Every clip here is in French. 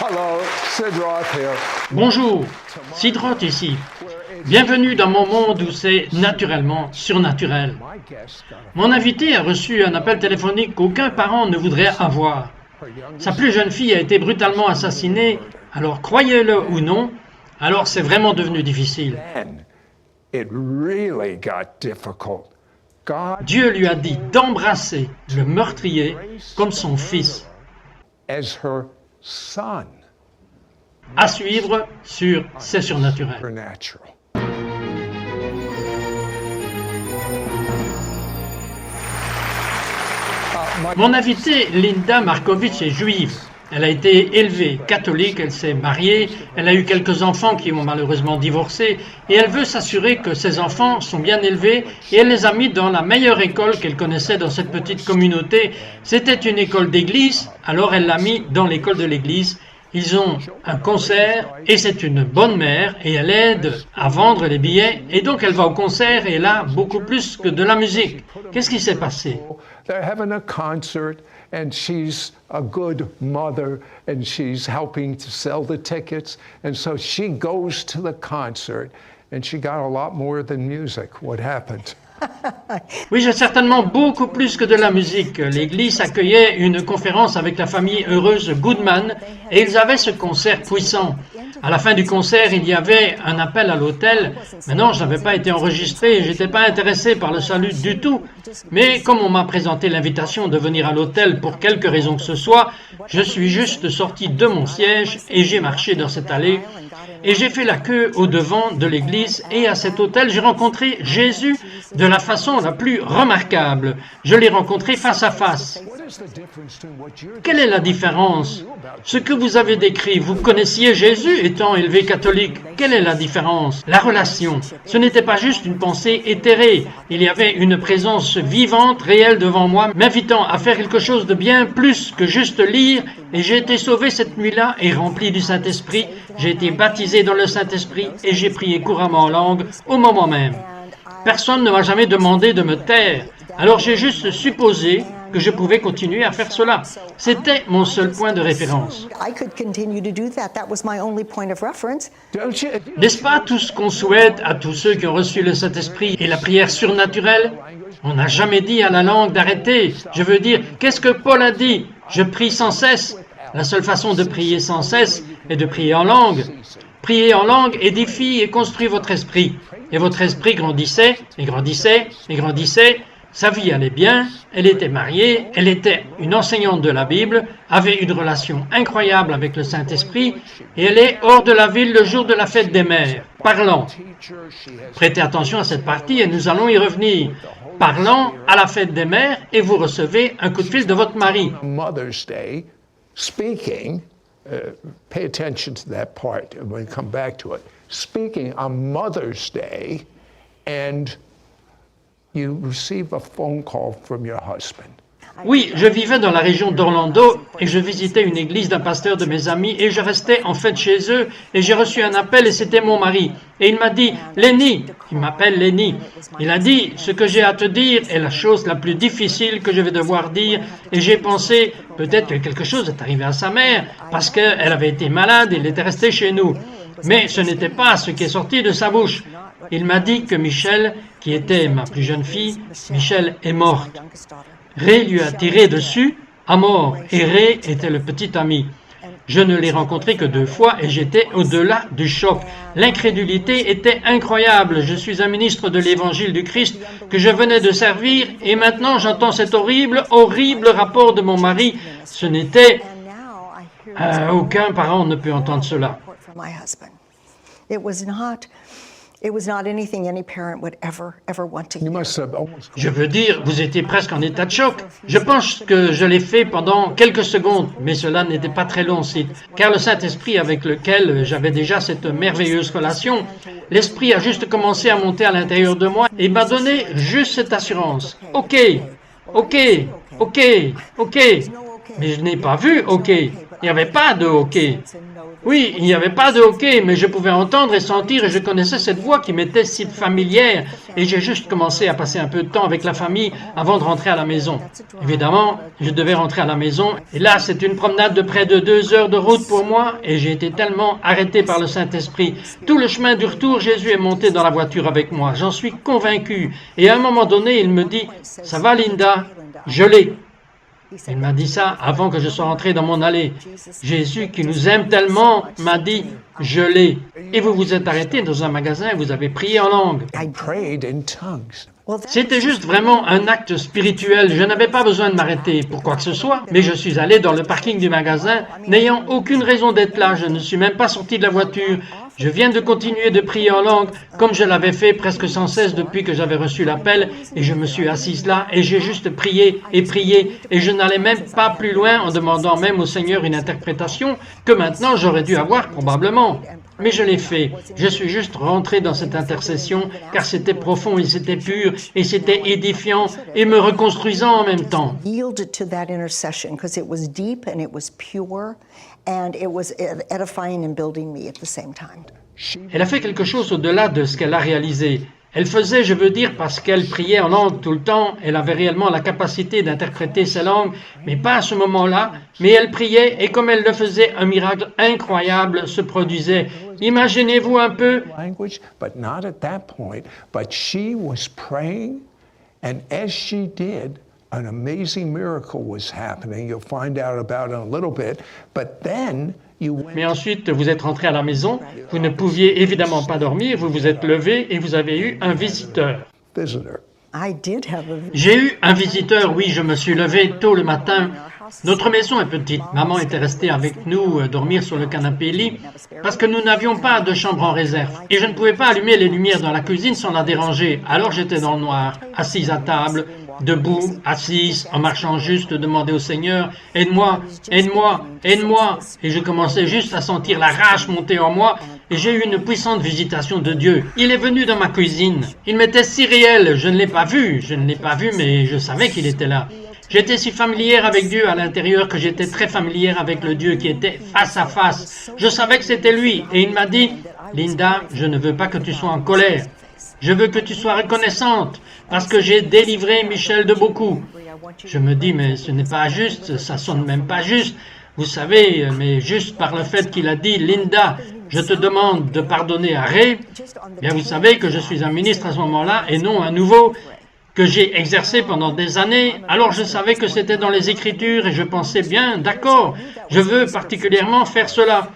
Hello, Sid Roth here. Bonjour, Sid Roth ici. Bienvenue dans mon monde où c'est naturellement surnaturel. Mon invité a reçu un appel téléphonique qu'aucun parent ne voudrait avoir. Sa plus jeune fille a été brutalement assassinée, alors croyez-le ou non, alors c'est vraiment devenu difficile. Then it really got difficult. God Dieu lui a dit d'embrasser le meurtrier comme son fils. as her son, À suivre sur C'est surnaturel. supernatural. Mon invitée, Linda Markovitch, est juive. Elle a été élevée catholique, elle s'est mariée, elle a eu quelques enfants qui ont malheureusement divorcé et elle veut s'assurer que ses enfants sont bien élevés et elle les a mis dans la meilleure école qu'elle connaissait dans cette petite communauté. C'était une école d'église, alors elle l'a mis dans l'école de l'église. Ils ont un concert et c'est une bonne mère et elle aide à vendre les billets et donc elle va au concert et elle a beaucoup plus que de la musique. Qu'est-ce qui s'est passé? They're having a concert, and she's a good mother, and she's helping to sell the tickets. And so she goes to the concert, and she got a lot more than music. What happened? Oui, j'ai certainement beaucoup plus que de la musique. L'église accueillait une conférence avec la famille heureuse Goodman et ils avaient ce concert puissant. À la fin du concert, il y avait un appel à l'hôtel. Maintenant, je n'avais pas été enregistré et je n'étais pas intéressé par le salut du tout. Mais comme on m'a présenté l'invitation de venir à l'hôtel pour quelque raison que ce soit, je suis juste sorti de mon siège et j'ai marché dans cette allée. Et j'ai fait la queue au devant de l'église et à cet hôtel, j'ai rencontré Jésus de la façon la plus remarquable. Je l'ai rencontré face à face. Quelle est la différence? Ce que vous avez décrit, vous connaissiez Jésus étant élevé catholique. Quelle est la différence? La relation. Ce n'était pas juste une pensée éthérée. Il y avait une présence vivante, réelle devant moi, m'invitant à faire quelque chose de bien plus que juste lire. Et j'ai été sauvé cette nuit-là et rempli du Saint-Esprit. J'ai été baptisé dans le Saint-Esprit et j'ai prié couramment en langue au moment même. Personne ne m'a jamais demandé de me taire. Alors j'ai juste supposé que je pouvais continuer à faire cela. C'était mon seul point de référence. I could continue to do that. That was my only point of reference. Don't you? N'est-ce pas tout ce qu'on souhaite à tous ceux qui ont reçu le Saint-Esprit et la prière surnaturelle? On n'a jamais dit à la langue d'arrêter. Je veux dire, qu'est-ce que Paul a dit? Je prie sans cesse. La seule façon de prier sans cesse est de prier en langue. Prier en langue édifie et construit votre esprit. Et votre esprit grandissait, et grandissait, et grandissait. Sa vie allait bien, elle était mariée, elle était une enseignante de la Bible, avait une relation incroyable avec le Saint-Esprit, et elle est hors de la ville le jour de la fête des mères, parlant. Prêtez attention à cette partie et nous allons y revenir. Parlant à la fête des mères et vous recevez un coup de fil de votre mari. Mother's Day, speaking, pay attention to that part and we'll come back to it. Speaking on Mother's Day, and you receive a phone call from your husband. Oui, je vivais dans la région d'Orlando et je visitais une église d'un pasteur de mes amis et je restais en fait chez eux et j'ai reçu un appel et c'était mon mari. Et il m'a dit, Lenny, il m'appelle Lenny, il a dit, ce que j'ai à te dire est la chose la plus difficile que je vais devoir dire et j'ai pensé, peut-être que quelque chose est arrivé à sa mère parce qu'elle avait été malade et elle était restée chez nous. Mais ce n'était pas ce qui est sorti de sa bouche. Il m'a dit que Michelle, qui était ma plus jeune fille, Michelle est morte. Ray lui a tiré dessus, à mort, et Ray était le petit ami. Je ne l'ai rencontré que 2 fois et j'étais au-delà du choc. L'incrédulité était incroyable. Je suis un ministre de l'Évangile du Christ que je venais de servir et maintenant j'entends cet horrible, horrible rapport de mon mari. Ce n'était... aucun parent ne peut entendre cela. It was not anything any parent would ever want to You hear. must have almost Je veux dire, vous étiez presque en état de choc. Je pense que je l'ai fait pendant quelques secondes, mais cela n'était pas très long, Sid, car le Saint-Esprit avec lequel j'avais déjà cette merveilleuse relation, l'Esprit a juste commencé à monter à l'intérieur de moi et m'a donné juste cette assurance. OK, OK, OK, OK. Mais je n'ai pas vu OK. Il n'y avait pas de hockey. Oui, il n'y avait pas de hockey, mais je pouvais entendre et sentir et je connaissais cette voix qui m'était si familière. Et j'ai juste commencé à passer un peu de temps avec la famille avant de rentrer à la maison. Évidemment, je devais rentrer à la maison. Et là, c'est une promenade de près de 2 heures de route pour moi. Et j'ai été tellement arrêté par le Saint-Esprit. Tout le chemin du retour, Jésus est monté dans la voiture avec moi. J'en suis convaincu. Et à un moment donné, il me dit, « Ça va, Linda? Je l'ai. » Il m'a dit ça avant que je sois entré dans mon allée. Jésus, qui nous aime tellement, m'a dit, je l'ai. Et vous vous êtes arrêté dans un magasin et vous avez prié en langue. Prayed in tongues. C'était juste vraiment un acte spirituel. Je n'avais pas besoin de m'arrêter pour quoi que ce soit. Mais je suis allé dans le parking du magasin, n'ayant aucune raison d'être là. Je ne suis même pas sorti de la voiture. Je viens de continuer de prier en langue, comme je l'avais fait presque sans cesse depuis que j'avais reçu l'appel, et je me suis assise là, et j'ai juste prié, et je n'allais même pas plus loin en demandant même au Seigneur une interprétation que maintenant j'aurais dû avoir probablement. Mais je l'ai fait. Je suis juste rentré dans cette intercession, car c'était profond, et c'était pur, et c'était édifiant, et me reconstruisant en même temps. Yielded to that intercession because it was deep and it was pure and it was edifying and building me at the same time. Elle a fait quelque chose au-delà de ce qu'elle a réalisé. Elle faisait, je veux dire, parce qu'elle priait en langue tout le temps, elle avait réellement la capacité d'interpréter ces langues, mais pas à ce moment-là, mais elle priait et comme elle le faisait, un miracle incroyable se produisait. Imaginez-vous un peu, Language, but not at that point. But she was praying, and as she did, an amazing miracle was happening. You'll find out about it in a little bit. But then you went mais ensuite vous êtes rentré à la maison, vous ne pouviez évidemment pas dormir, vous vous êtes levé et vous avez eu un visiteur. visitor. I did have a J'ai eu un visiteur, oui, je me suis levé tôt le matin. Notre maison est petite. Maman était restée avec nous dormir sur le canapé-lit parce que nous n'avions pas de chambre en réserve. Et je ne pouvais pas allumer les lumières dans la cuisine sans la déranger. Alors j'étais dans le noir, assise à table, debout, assise, en marchant juste, demander au Seigneur, « Aide-moi, aide-moi, aide-moi » Et je commençais juste à sentir la rage monter en moi et j'ai eu une puissante visitation de Dieu. Il est venu dans ma cuisine. Il m'était si réel, je ne l'ai pas vu, mais je savais qu'il était là. J'étais si familière avec Dieu à l'intérieur que j'étais très familière avec le Dieu qui était face à face. Je savais que c'était lui et il m'a dit, « Linda, je ne veux pas que tu sois en colère. Je veux que tu sois reconnaissante parce que j'ai délivré Michel de beaucoup. » Je me dis, mais ce n'est pas juste, ça sonne même pas juste. Vous savez, mais juste par le fait qu'il a dit, « Linda, je te demande de pardonner à Ray. » Bien, vous savez que je suis un ministre à ce moment-là et non un nouveau que j'ai exercé pendant des années. Alors je savais que c'était dans les Écritures et je pensais bien, d'accord, je veux particulièrement faire cela.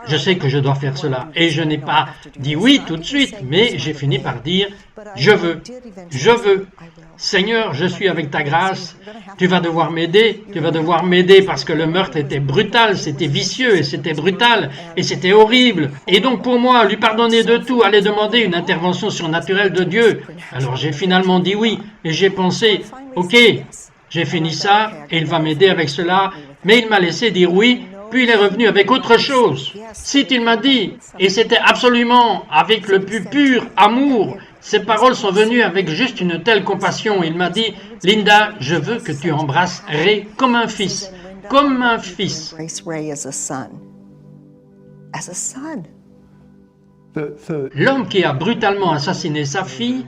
Je sais que je dois faire cela. Et je n'ai pas dit oui tout de suite, mais j'ai fini par dire, je veux. Seigneur, je suis avec ta grâce. Tu vas devoir m'aider parce que le meurtre était brutal, c'était vicieux et c'était brutal et c'était horrible. Et donc pour moi, lui pardonner de tout, aller demander une intervention surnaturelle de Dieu. Alors j'ai finalement dit oui et j'ai pensé, ok, j'ai fini ça et il va m'aider avec cela, mais il m'a laissé dire oui. Puis il est revenu avec autre chose. Si il m'a dit, et c'était absolument avec le plus pur amour, ces paroles sont venues avec juste une telle compassion. Il m'a dit, Linda, je veux que tu embrasses Ray comme un fils. Comme un fils. embrace Ray as a son. As a son. L'homme qui a brutalement assassiné sa fille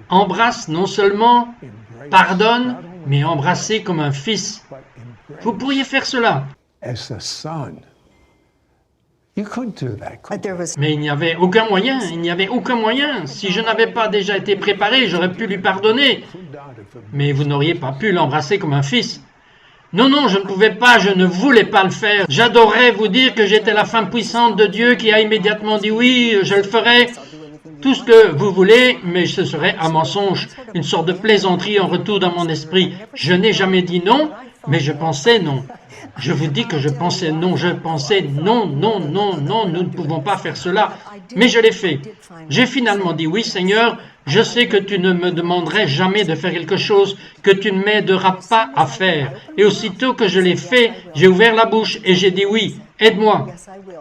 embrasse non seulement, pardonne, mais embrasser comme un fils. Vous pourriez faire cela. As the son. You couldn't do that. But there was Mais il n'y avait aucun moyen, Si je n'avais pas déjà été préparé, j'aurais pu lui pardonner. Mais vous n'auriez pas pu l'embrasser comme un fils. Non, je ne pouvais pas, je ne voulais pas le faire. J'adorais vous dire que j'étais la femme puissante de Dieu qui a immédiatement dit oui, je le ferai. Tout ce que vous voulez, mais ce serait un mensonge, une sorte de plaisanterie en retour dans mon esprit. Je n'ai jamais dit non, mais je pensais non. Je vous dis que je pensais non, non, nous ne pouvons pas faire cela, mais je l'ai fait. J'ai finalement dit oui, Seigneur, je sais que tu ne me demanderais jamais de faire quelque chose que tu ne m'aideras pas à faire. Et aussitôt que je l'ai fait, j'ai ouvert la bouche et j'ai dit oui. aide-moi.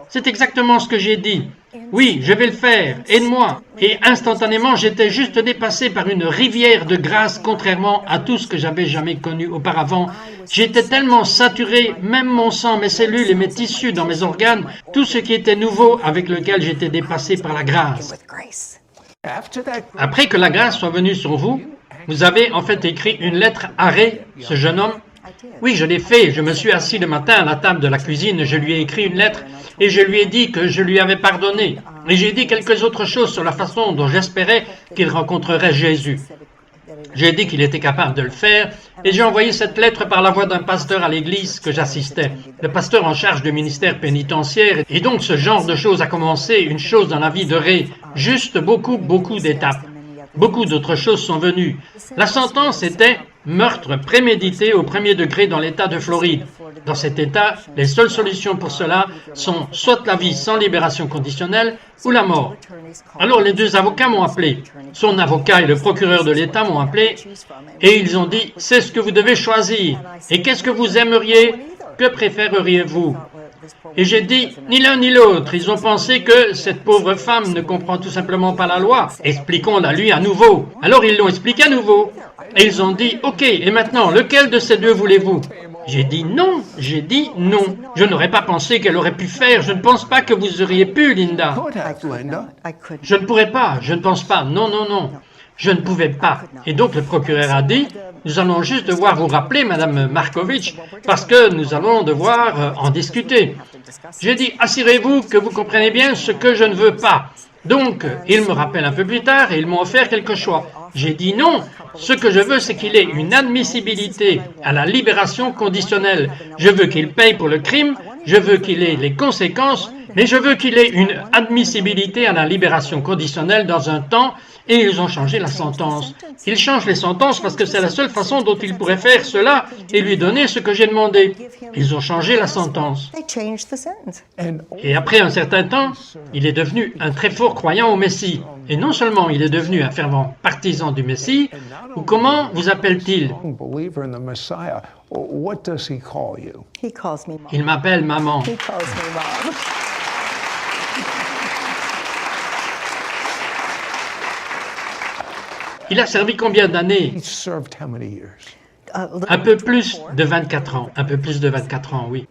C'est exactement ce que j'ai dit. Oui, je vais le faire, aide-moi. Et instantanément, j'étais juste dépassé par une rivière de grâce, contrairement à tout ce que j'avais jamais connu auparavant. J'étais tellement saturé, même mon sang, mes cellules et mes tissus dans mes organes, tout ce qui était nouveau avec lequel j'étais dépassé par la grâce. Après que la grâce soit venue sur vous, vous avez en fait écrit une lettre à Ray, ce jeune homme. Oui, je l'ai fait. Je me suis assis le matin à la table de la cuisine, je lui ai écrit une lettre et je lui ai dit que je lui avais pardonné. Et j'ai dit quelques autres choses sur la façon dont j'espérais qu'il rencontrerait Jésus. J'ai dit qu'il était capable de le faire et j'ai envoyé cette lettre par la voix d'un pasteur à l'église que j'assistais, le pasteur en charge du ministère pénitentiaire. Et donc ce genre de choses a commencé, une chose dans la vie de Ray, juste beaucoup d'étapes. Beaucoup d'autres choses sont venues. La sentence était meurtre prémédité au premier degré dans l'État de Floride. Dans cet État, les seules solutions pour cela sont soit la vie sans libération conditionnelle ou la mort. Alors les deux avocats m'ont appelé. Son avocat et le procureur de l'État m'ont appelé et ils ont dit « C'est ce que vous devez choisir. Et qu'est-ce que vous aimeriez? Que préféreriez-vous » Et j'ai dit, ni l'un ni l'autre. Ils ont pensé que cette pauvre femme ne comprend tout simplement pas la loi. Expliquons-la lui à nouveau. Alors ils l'ont expliqué à nouveau. Et ils ont dit, ok, et maintenant, lequel de ces deux voulez-vous? J'ai dit non. Je n'aurais pas pensé qu'elle aurait pu faire. Je ne pense pas que vous auriez pu, Linda. Je ne pourrais pas, je ne pense pas. Non. Je ne pouvais pas. Et donc le procureur a dit, nous allons juste devoir vous rappeler, Madame Markovitch, parce que nous allons devoir en discuter. J'ai dit, assurez-vous que vous comprenez bien ce que je ne veux pas. Donc, ils me rappellent un peu plus tard et ils m'ont offert quelques choix. J'ai dit non. Ce que je veux, c'est qu'il ait une admissibilité à la libération conditionnelle. Je veux qu'il paye pour le crime, je veux qu'il ait les conséquences, mais je veux qu'il ait une admissibilité à la libération conditionnelle dans un temps. Et ils ont changé la sentence. Ils changent les sentences parce que c'est la seule façon dont ils pourraient faire cela et lui donner ce que j'ai demandé. Ils ont changé la sentence. Et après un certain temps, il est devenu un très fort croyant au Messie. Et non seulement il est devenu un fervent partisan du Messie, ou comment vous appelle-t-il? Il m'appelle maman. Il a servi combien d'années? Un peu plus de 24 ans. Un peu plus de 24 ans, oui.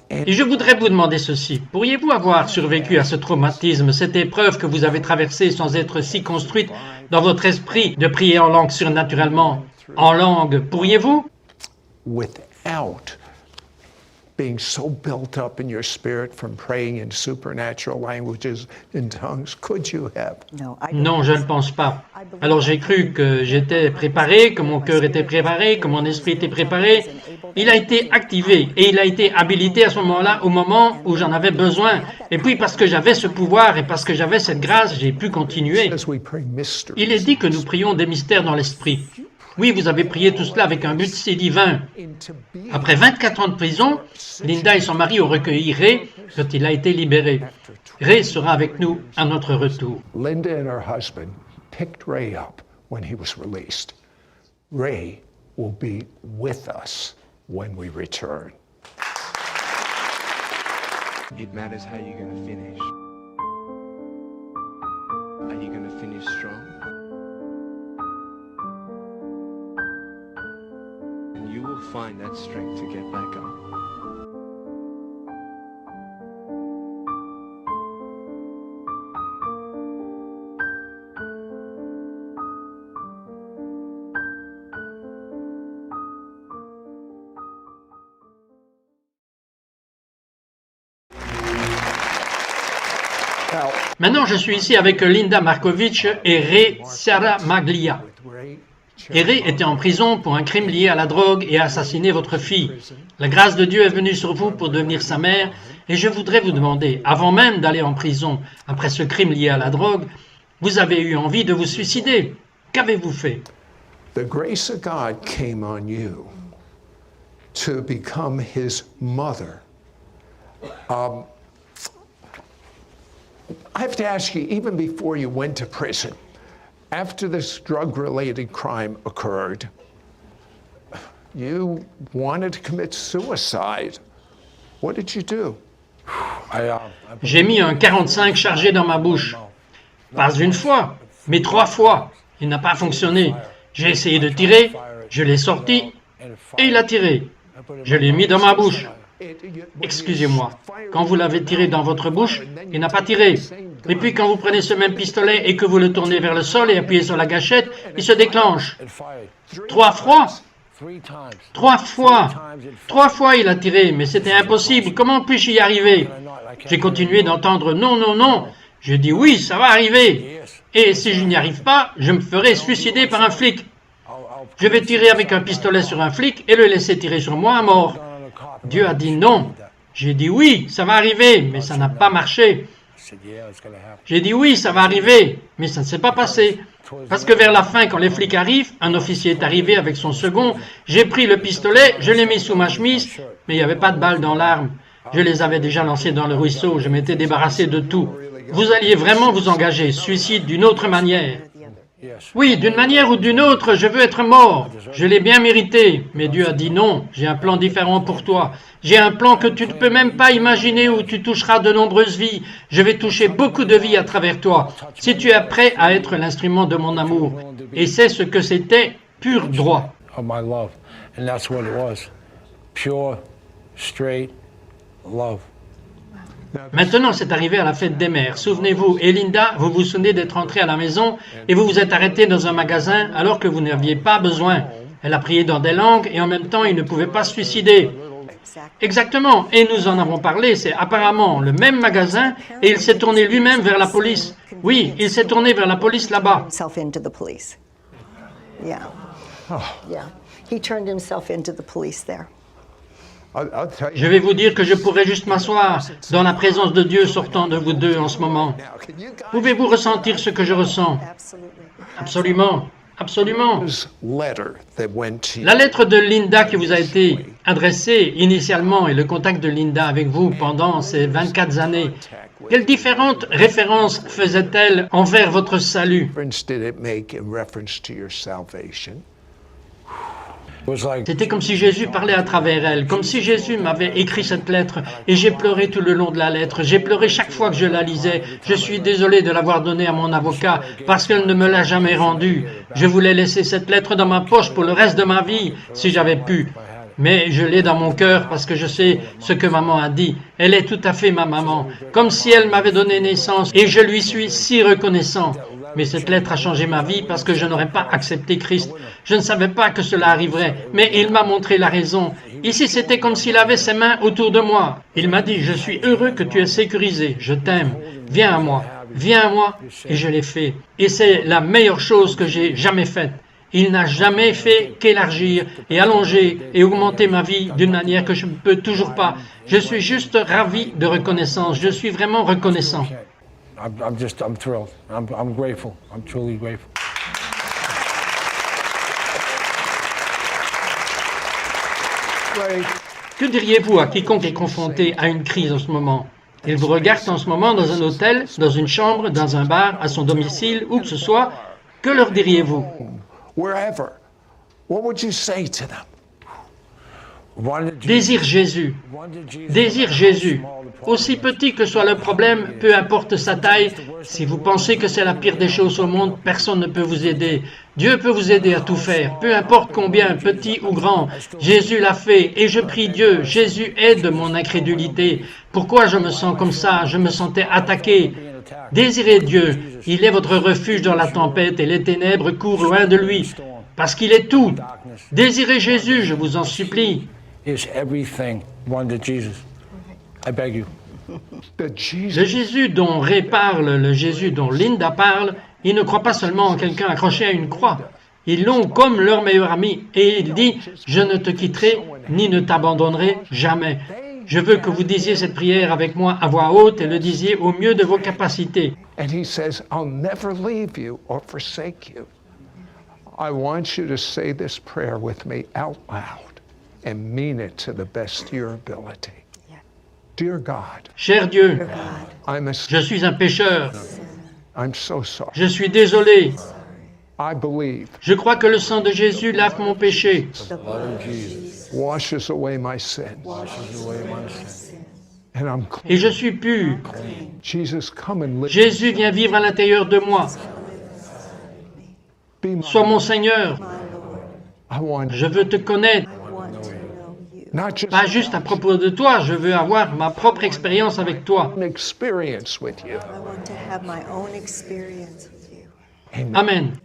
Et je voudrais vous demander ceci. Pourriez-vous avoir survécu à ce traumatisme, cette épreuve que vous avez traversée sans être si construite dans votre esprit de prier en langue surnaturellement? En langue, pourriez-vous? Without being so built up in your spirit from praying in supernatural languages in tongues, could you have? Non, je ne pense pas. Alors j'ai cru que j'étais préparé, que mon cœur était préparé, que mon esprit était préparé. Il a été activé et il a été habilité à ce moment-là, au moment où j'en avais besoin. Et puis parce que j'avais ce pouvoir et parce que j'avais cette grâce, j'ai pu continuer. Il est dit que nous prions des mystères dans l'esprit. Oui, vous avez prié tout cela avec un but si divin. Après 24 ans de prison, Linda et son mari ont recueilli Ray quand il a été libéré. Ray sera avec nous à notre retour. Linda and her husband picked Ray up when he was released. Ray will be with us when we return. It matters how you're going to finish. Are you going to finish strong? And you will find that strength to get back up. Maintenant, je suis ici avec Linda Markovitch et Ray Ciaramaglia. Et Ray était en prison pour un crime lié à la drogue et a assassiné votre fille. La grâce de Dieu est venue sur vous pour devenir sa mère. Et je voudrais vous demander, avant même d'aller en prison, après ce crime lié à la drogue, vous avez eu envie de vous suicider. Qu'avez-vous fait? The grace of God came on you to become his mother. I have to ask you, even before you went to prison, after this drug-related crime occurred, you wanted to commit suicide. What did you do? J'ai mis un 45 chargé dans ma bouche. Pas une fois, mais 3 fois. Il n'a pas fonctionné. J'ai essayé de tirer, je l'ai sorti et il a tiré. Je l'ai mis dans ma bouche. Excusez-moi, quand vous l'avez tiré dans votre bouche, il n'a pas tiré. Et puis quand vous prenez ce même pistolet et que vous le tournez vers le sol et appuyez sur la gâchette, il se déclenche. 3 fois. 3 fois. 3 fois il a tiré, mais c'était impossible. Comment puis-je y arriver? J'ai continué d'entendre non, non, non. Je dis oui, ça va arriver. Et si je n'y arrive pas, je me ferai suicider par un flic. Je vais tirer avec un pistolet sur un flic et le laisser tirer sur moi à mort. Dieu a dit non. J'ai dit oui, ça va arriver, mais ça n'a pas marché. J'ai dit oui, ça va arriver, mais ça ne s'est pas passé. Parce que vers la fin, quand les flics arrivent, un officier est arrivé avec son second, j'ai pris le pistolet, je l'ai mis sous ma chemise, mais il n'y avait pas de balles dans l'arme. Je les avais déjà lancées dans le ruisseau, je m'étais débarrassé de tout. Vous alliez vraiment vous engager, suicide d'une autre manière. Oui, d'une manière ou d'une autre, je veux être mort. Je l'ai bien mérité, mais Dieu a dit non, j'ai un plan différent pour toi. J'ai un plan que tu ne peux même pas imaginer où tu toucheras de nombreuses vies. Je vais toucher beaucoup de vies à travers toi, si tu es prêt à être l'instrument de mon amour. Et c'est ce que c'était, pur droit. Of my love. And that's what it was. Pure, straight love. Maintenant, c'est arrivé à la fête des mères. Souvenez-vous, et Linda, vous vous souvenez d'être entrée à la maison et vous vous êtes arrêté dans un magasin alors que vous n'aviez pas besoin. Elle a prié dans des langues et en même temps, il ne pouvait pas se suicider. Exactement, et nous en avons parlé, c'est apparemment le même magasin et il s'est tourné lui-même vers la police. Oui, il s'est tourné vers la police là-bas. Himself into the police. Yeah. Yeah. He turned himself into the police there. I'll tell you Je vais vous dire que je pourrais juste m'asseoir dans la présence de Dieu sortant de vous deux en ce moment. now. Can you guys Pouvez-vous ressentir ce que je ressens? Absolutely. Absolument, absolument. this letter that went to La you? lettre de Linda qui vous a été adressée initialement et le contact de Linda avec vous pendant ces 24 années, quelles différentes références faisait-elle envers votre salut? Difference did it make in reference to your salvation? It was like C'était comme si Jésus parlait à travers elle, comme si Jésus m'avait écrit cette lettre et j'ai pleuré tout le long de la lettre. J'ai pleuré chaque fois que je la lisais. Je suis désolé de l'avoir donnée à mon avocat parce qu'elle ne me l'a jamais rendue. Je voulais laisser cette lettre dans ma poche pour le reste de ma vie si j'avais pu. Mais je l'ai dans mon cœur parce que je sais ce que maman a dit. Elle est tout à fait ma maman, comme si elle m'avait donné naissance et je lui suis si reconnaissant. Mais cette lettre a changé ma vie parce que je n'aurais pas accepté Christ. Je ne savais pas que cela arriverait, mais il m'a montré la raison. Ici, c'était comme s'il avait ses mains autour de moi. Il m'a dit, je suis heureux que tu es sécurisé, je t'aime, viens à moi, et je l'ai fait. Et c'est la meilleure chose que j'ai jamais faite. Il n'a jamais fait qu'élargir et allonger et augmenter ma vie d'une manière que je ne peux toujours pas. Je suis juste ravi de reconnaissance, je suis vraiment reconnaissant. I'm thrilled. I'm grateful. I'm truly grateful. Ray, Que diriez-vous à quiconque est confronté à une crise en ce moment? Il vous regarde en ce moment dans un hôtel, dans une chambre, dans un bar, à son domicile, où que ce soit. Que leur diriez-vous? wherever, what would you say to them? Désire Jésus. Désire Jésus. Aussi petit que soit le problème, peu importe sa taille, si vous pensez que c'est la pire des choses au monde, personne ne peut vous aider. Dieu peut vous aider à tout faire, peu importe combien, petit ou grand. Jésus l'a fait et je prie Dieu, Jésus aide mon incrédulité. Pourquoi je me sens comme ça? Je me sentais attaqué. Désirez Dieu, il est votre refuge dans la tempête et les ténèbres courent loin de lui, parce qu'il est tout. Désirez Jésus, je vous en supplie. Is everything. Run to Jesus. I beg you. That Jesus Le Jésus dont Ray parle, le Jésus dont Linda parle, ils ne croient pas seulement en quelqu'un accroché à une croix. Ils l'ont comme leur meilleur ami et il dit « Je ne te quitterai ni ne t'abandonnerai jamais ». Je veux que vous disiez cette prière avec moi à voix haute et le disiez au mieux de vos capacités. And he says, I'll never leave you or forsake you. I want you to say this prayer with me out loud and mean it to the best of your ability. Dear God, Cher Dieu, I'm je suis un pécheur, I'm so sorry. je suis désolé. I believe Je crois que le sang de Jésus lave mon péché washes away my sins and I'm clean. et je suis pur. Jesus, come and live. Jésus, viens vivre à l'intérieur de moi. Be my, Sois mon Seigneur. I want Je veux te connaître. not just Pas juste à propos de toi, je veux avoir ma propre expérience avec toi. an experience with you. I want to have my own experience with you. Amen.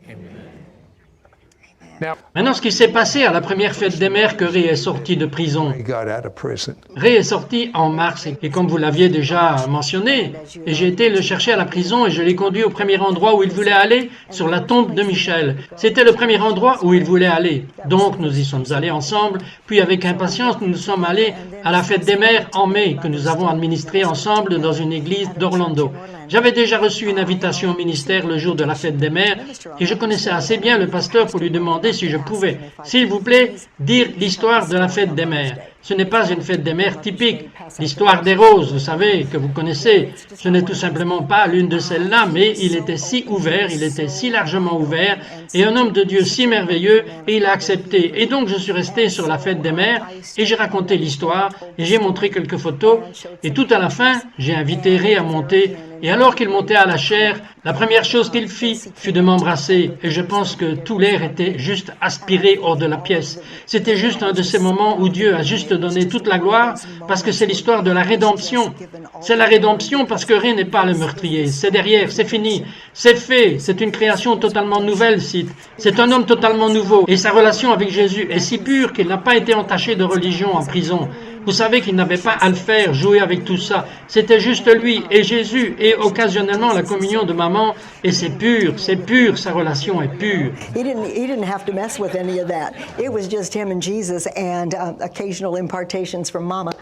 Now, Maintenant, ce qui s'est passé à la première fête des mères que Ray est sorti de prison. he got out of prison. Ray est sorti en mars et comme vous l'aviez déjà mentionné, et j'ai été le chercher à la prison et je l'ai conduit au premier endroit où il voulait aller, sur la tombe de Michel. C'était le premier endroit où il voulait aller. Donc nous y sommes allés ensemble, puis avec impatience nous sommes allés à la fête des mères en mai que nous avons administrée ensemble dans une église d'Orlando. J'avais déjà reçu une invitation au ministère le jour de la fête des mères et je connaissais assez bien le pasteur pour lui demander si je pouvais, s'il vous plaît, dire l'histoire de la fête des mères. Ce n'est pas une fête des mères typique. L'histoire des roses, vous savez, que vous connaissez, ce n'est tout simplement pas l'une de celles-là, mais il était si ouvert, il était si largement ouvert, et un homme de Dieu si merveilleux, et il a accepté. Et donc je suis resté sur la fête des mères, et j'ai raconté l'histoire, et j'ai montré quelques photos, et tout à la fin, j'ai invité Ray à monter, et alors qu'il montait à la chaire, la première chose qu'il fit fut de m'embrasser, et je pense que tout l'air était juste aspiré hors de la pièce. C'était juste un de ces moments où Dieu a juste donné toute la gloire, parce que c'est l'histoire de la rédemption. C'est la rédemption parce que Ray n'est pas le meurtrier. C'est derrière, c'est fini, c'est fait, c'est une création totalement nouvelle, Sid. C'est un homme totalement nouveau, et sa relation avec Jésus est si pure qu'il n'a pas été entaché de religion en prison. Vous savez qu'il n'avait pas à le faire, jouer avec tout ça. C'était juste lui et Jésus et occasionnellement la communion de maman. Et c'est pur, sa relation est pure. He didn't have to mess with any of that. It was just him and Jesus and occasional impartations from Mama,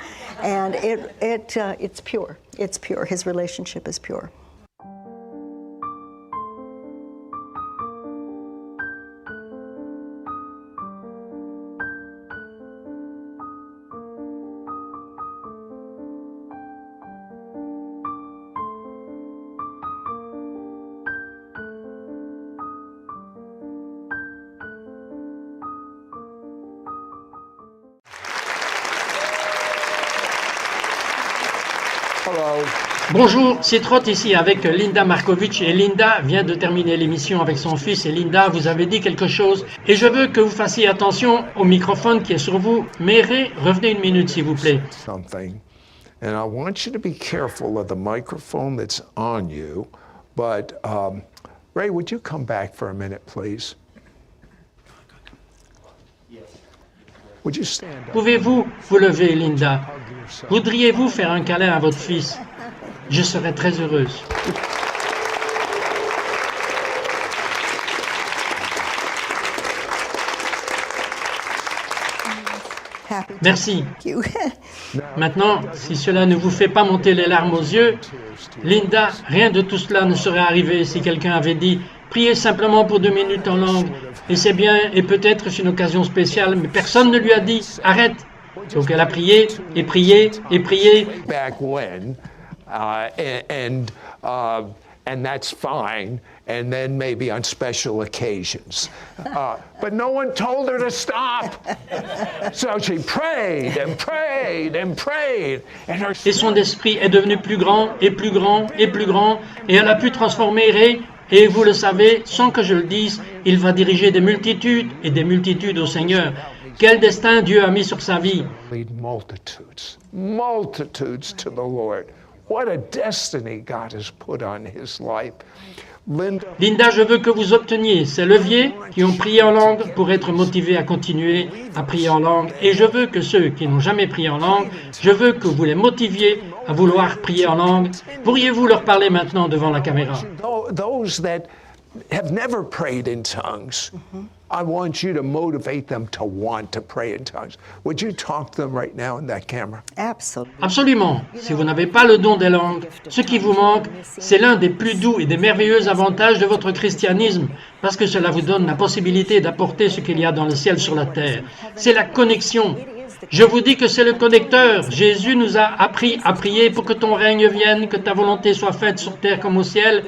and it's pure. It's pure. His relationship is pure. Hello. Bonjour, c'est Trott ici avec Linda Markovitch et Linda vient de terminer l'émission avec son fils et Linda, vous avez dit quelque chose et je veux que vous fassiez attention au microphone qui est sur vous. Mais Ray, revenez une minute s'il vous plaît. Something, and I want you to be careful of the microphone that's on you. But Ray, would you come back for a minute, please? Would you stand up? Pouvez-vous vous lever, Linda? Voudriez-vous faire un câlin à votre fils? Je serais très heureuse. Happy to Merci. thank you. Maintenant, si cela ne vous fait pas monter les larmes aux yeux, Linda, rien de tout cela ne serait arrivé si quelqu'un avait dit « Priez simplement pour 2 minutes en langue ». Et c'est bien, et peut-être c'est une occasion spéciale, mais personne ne lui a dit « Arrête ». Donc elle a prié, et prié, et prié. Back when, and that's fine. And then maybe on special occasions. But no one told her to stop. So she prayed and prayed and prayed. And her Et son esprit est devenu plus grand, et plus grand, et plus grand, et elle a pu transformer Ray. Et vous le savez, sans que je le dise, il va diriger des multitudes et des multitudes au Seigneur. Quel destin Dieu a mis sur sa vie. lead multitudes, multitudes to the Lord. What a destiny God has put on his life. Linda, je veux que vous obteniez ces leviers qui ont prié en langue pour être motivés à continuer à prier en langue. Et je veux que ceux qui n'ont jamais prié en langue, je veux que vous les motiviez à vouloir prier en langue. Pourriez-vous leur parler maintenant devant la caméra? Those that have never prayed in tongues, I want you to motivate them to want to pray in tongues. Would you talk to them right now in that camera? Absolutely. Absolument. Si vous n'avez pas le don des langues, ce qui vous manque, c'est l'un des plus doux et des merveilleux avantages de votre christianisme, parce que cela vous donne la possibilité d'apporter ce qu'il y a dans le ciel sur la terre. C'est la connexion. Je vous dis que c'est le connecteur. Jésus nous a appris à prier pour que ton règne vienne, que ta volonté soit faite sur terre comme au ciel.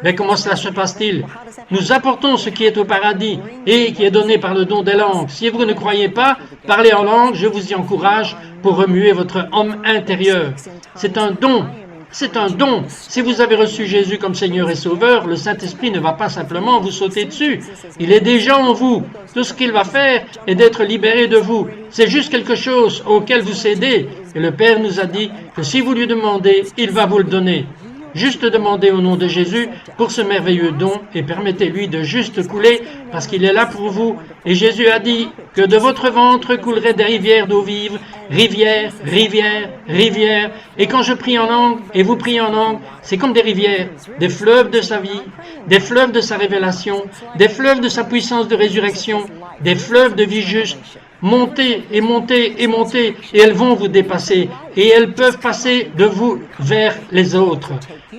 Mais comment cela se passe-t-il? Nous apportons ce qui est au paradis et qui est donné par le don des langues. Si vous ne croyez pas, parlez en langue, je vous y encourage pour remuer votre homme intérieur. C'est un don. C'est un don. Si vous avez reçu Jésus comme Seigneur et Sauveur, le Saint-Esprit ne va pas simplement vous sauter dessus. Il est déjà en vous. Tout ce qu'il va faire est d'être libéré de vous. C'est juste quelque chose auquel vous cédez. Et le Père nous a dit que si vous lui demandez, il va vous le donner. Juste demandez au nom de Jésus pour ce merveilleux don et permettez-lui de juste couler parce qu'il est là pour vous. Et Jésus a dit que de votre ventre couleraient des rivières d'eau vive, rivières, rivières, rivières. Et quand je prie en langue et vous priez en langue, c'est comme des rivières, des fleuves de sa vie, des fleuves de sa révélation, des fleuves de sa puissance de résurrection, des fleuves de vie juste. Montez et montez et montez et elles vont vous dépasser et elles peuvent passer de vous vers les autres.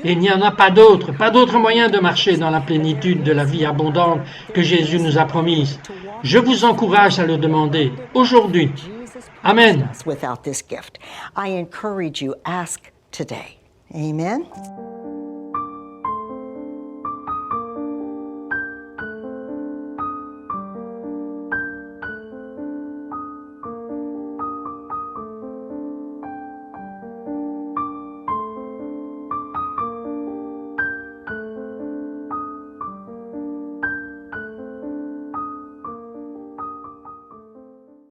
Et il n'y en a pas d'autre moyen de marcher dans la plénitude de la vie abondante que Jésus nous a promise. Je vous encourage à le demander aujourd'hui. Amen. Without this gift, I encourage you, ask today. Amen.